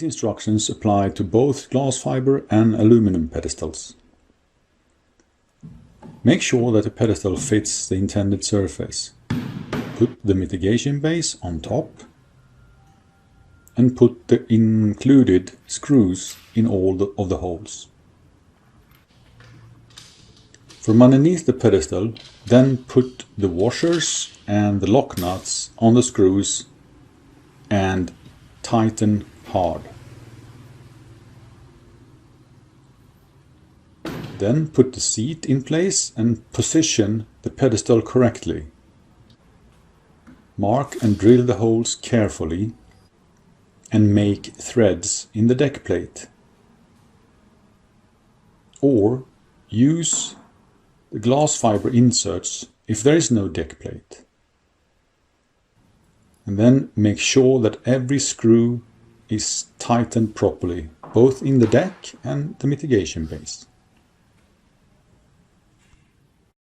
These instructions apply to both glass fiber and aluminum pedestals. Make sure that the pedestal fits the intended surface. Put the mitigation base on top and put the included screws in all of the holes. From underneath the pedestal, then put the washers and the lock nuts on the screws and tighten hard. Then put the seat in place and position the pedestal correctly. Mark and drill the holes carefully and make threads in the deck plate. Or use the glass fiber inserts if there is no deck plate. And then make sure that every screw is tightened properly, both in the deck and the mitigation base.